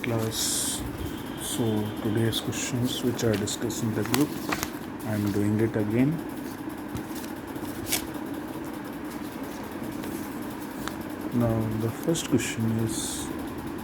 Class. So today's questions which are discussed in the group, I am doing it again. Now the first question is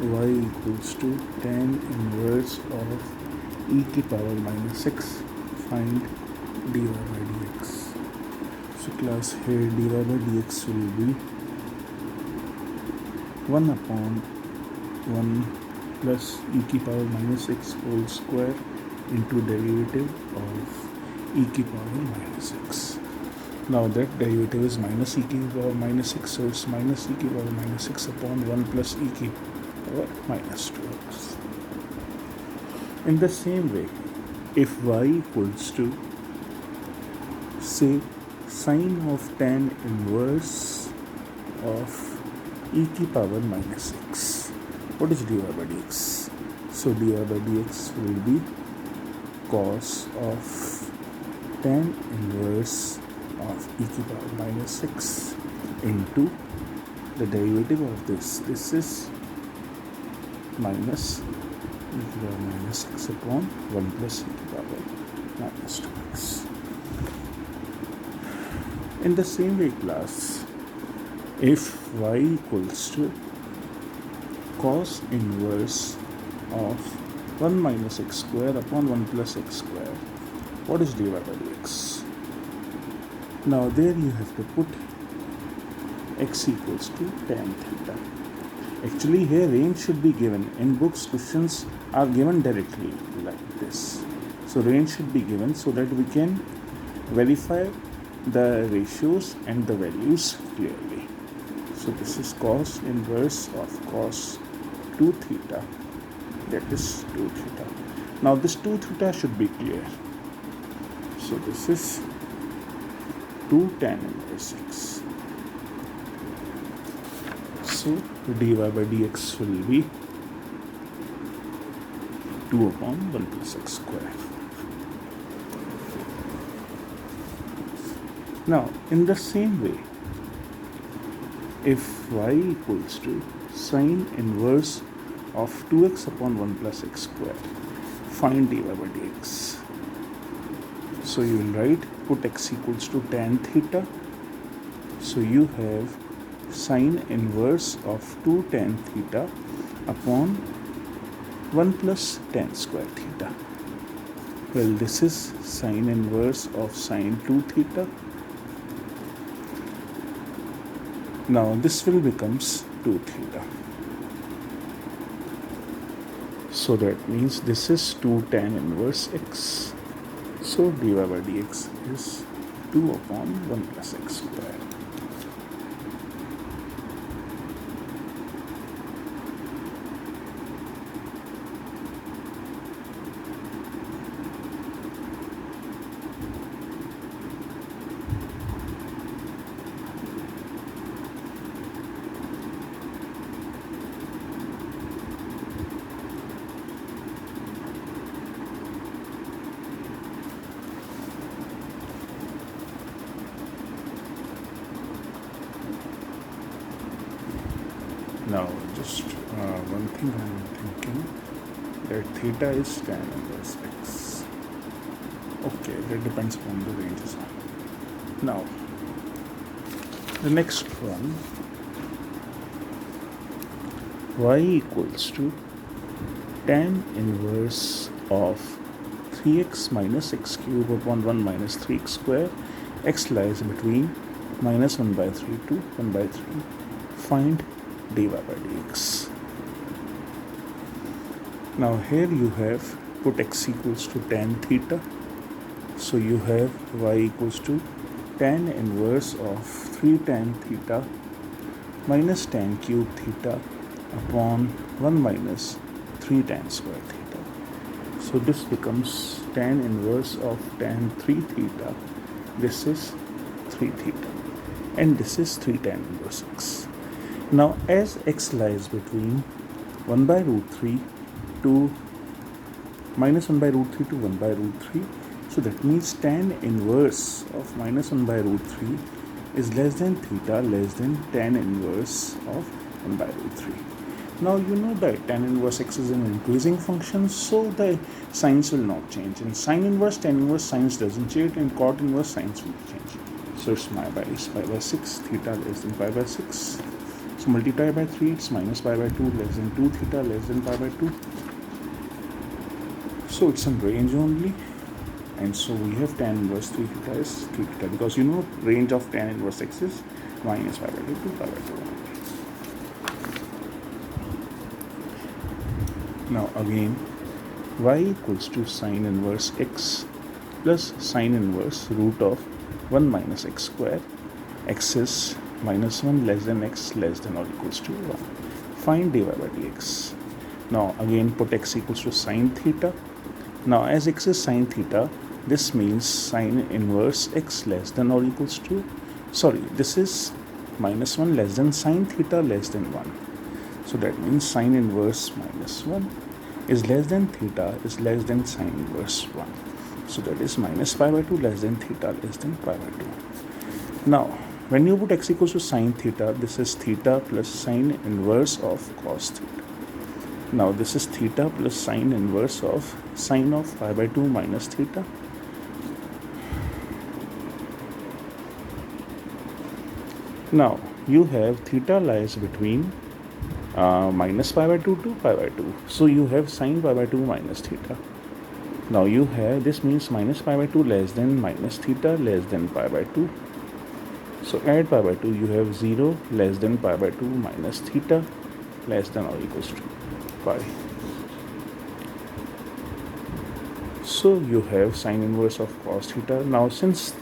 y equals to tan inverse of e to power minus 6. Find dy by dx. So class, here dy by dx will be 1 upon 1 plus e to power minus 6 whole square into derivative of e to power minus 6. Now that derivative is minus e to power minus 6, so it's minus e to power minus 6 upon 1 plus e to power minus 2x. In the same way, if y equals to, say, sine of tan inverse of e to power minus 6, what is dy by dx? So dy by dx will be cos of tan inverse of e to power minus 6 into the derivative of this. This is minus e to power minus 6 upon 1 plus e to power minus 2x. In the same way, class, if y equals to cos inverse of 1 minus x square upon 1 plus x square, what is dy by dx? Now there you have to put x equals to tan theta. Actually here range should be given. In books questions are given directly like this. So range should be given so that we can verify the ratios and the values clearly. So this is cos inverse of cos 2 theta, that is 2 theta. Now this 2 theta should be clear. So this is 2 tan inverse x. So dy by dx will be 2 upon 1 plus x square. Now in the same way, if y equals to sine inverse of 2x upon 1 plus x square, find dy by dx. So you will write, put x equals to tan theta. So you have sine inverse of 2 tan theta upon 1 plus tan square theta. Well, this is sine inverse of sine 2 theta. Now this will becomes 2 theta. So that means this is 2 tan inverse x. So dy by dx is 2 upon 1 plus x square. Now just one thing I am thinking, that theta is tan inverse x. Okay, that depends upon the ranges. Now the next one, y equals to tan inverse of 3x minus x cube upon 1 minus 3x square. X lies between minus 1 by 3 to 1 by 3. Find dy by dx. Now here you have put x equals to tan theta. So you have y equals to tan inverse of 3 tan theta minus tan cube theta upon 1 minus 3 tan square theta. So this becomes tan inverse of tan 3 theta. This is 3 theta. And this is 3 tan inverse x. Now as x lies between 1 by root 3 to minus 1 by root 3 to 1 by root 3, so that means tan inverse of minus 1 by root 3 is less than theta less than tan inverse of 1 by root 3. Now you know that tan inverse x is an increasing function, so the signs will not change. In sine inverse, tan inverse signs doesn't change, and cot inverse signs will change. So it's is pi by 6, theta less than pi by 6. So multiply by 3, it's minus pi by 2 less than 2, theta less than pi by 2. So it's in range only. And so we have tan inverse 3 theta is 3 theta, because you know range of tan inverse x is minus pi by 2 to pi by 2 only. Now again, y equals to sine inverse x plus sine inverse root of 1 minus x square. X is minus 1 less than x less than or equals to 1. Find dy by dx. Now again put x equals to sine theta. Now as x is sine theta, this means sine inverse x less than or equals to, this is minus 1 less than sine theta less than 1. So that means sine inverse minus 1 is less than theta is less than sine inverse 1. So that is minus pi by 2 less than theta less than pi by 2. Now when you put x equals to sine theta, this is theta plus sine inverse of cos theta. Now this is theta plus sine inverse of sine of pi by 2 minus theta. Now you have theta lies between minus pi by 2 to pi by 2. So you have sine pi by 2 minus theta. Now you have, this means minus pi by 2 less than minus theta less than pi by 2. So add pi by 2, you have 0 less than pi by 2 minus theta less than or equals to pi. So you have sine inverse of cos theta. Now since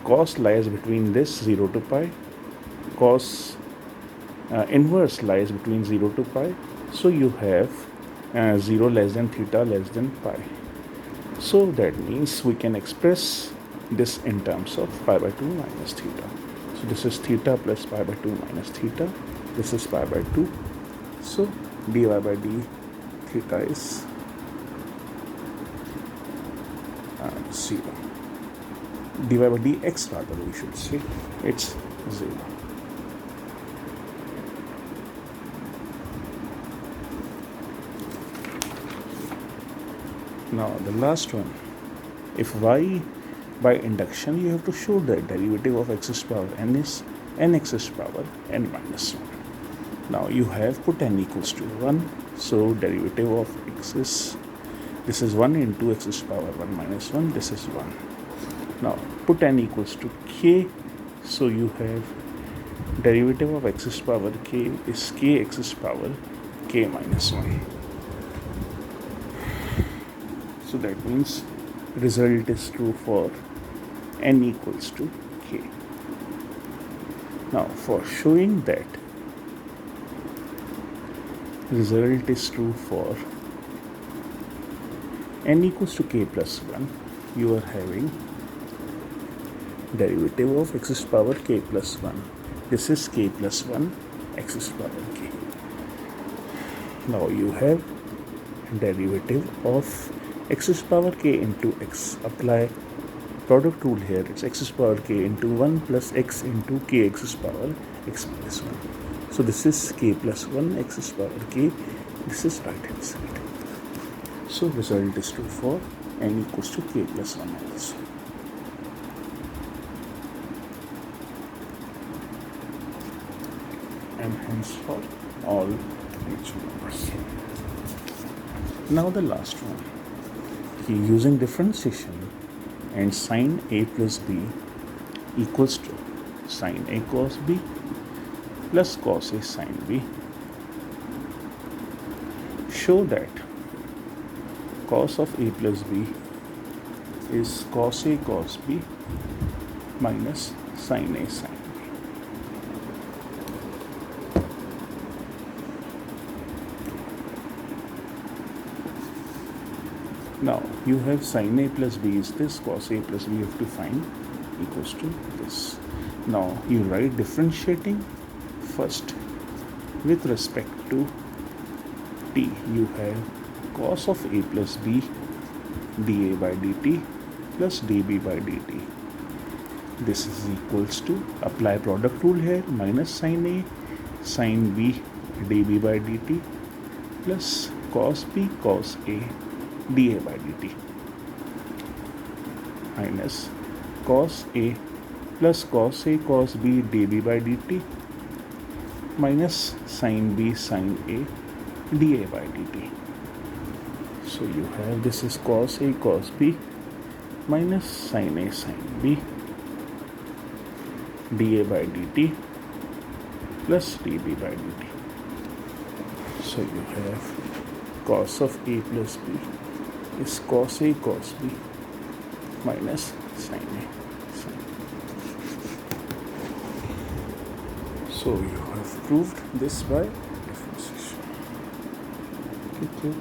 cos lies between this 0 to pi, cos inverse lies between 0 to pi, so you have 0 less than theta less than pi. So that means we can express this in terms of pi by 2 minus theta. So this is theta plus pi by 2 minus theta. This is pi by 2. So dy by d theta is 0. Dy by dx rather we should say, it's 0. Now the last one, if y by induction, you have to show that derivative of x's power n is n x's power n minus 1. Now you have put n equals to 1, so derivative of x is, this is 1 into x's power 1 minus 1, this is 1. Now put n equals to k, so you have derivative of x's power k is k x's power k minus 1. So that means result is true for n equals to k. Now for showing that result is true for n equals to k plus 1, you are having derivative of x's power k plus 1. This is k plus 1 x's power k. Now you have derivative of x's power k into x. Apply product rule here. It's x's power k into 1 plus x into k x's power x minus 1. So this is k plus 1 x's power k. This is right hand side. So result is true for n equals to k plus 1 also. And hence for all natural numbers. Now the last one. Using differentiation and sine a plus b equals to sine a cos b plus cos a sine b. Show that cos of a plus b is cos a cos b minus sine a sine b. Now you have sine a plus b is this, cos a plus b you have to find equals to this. Now you write differentiating first with respect to t. You have cos of a plus b dA by dt plus dB by dt. This is equals to, apply product rule here, minus sine a sine b dB by dt plus cos B cos A dA by dt minus cos A plus cos A cos B dB by dt minus sin B sin A dA by dt. So you have this is cos A cos B minus sin A sin B dA by dt plus dB by dt. So you have cos of A plus B is cos A cos B minus sin A sin B. So you have proved this by differentiation. Okay.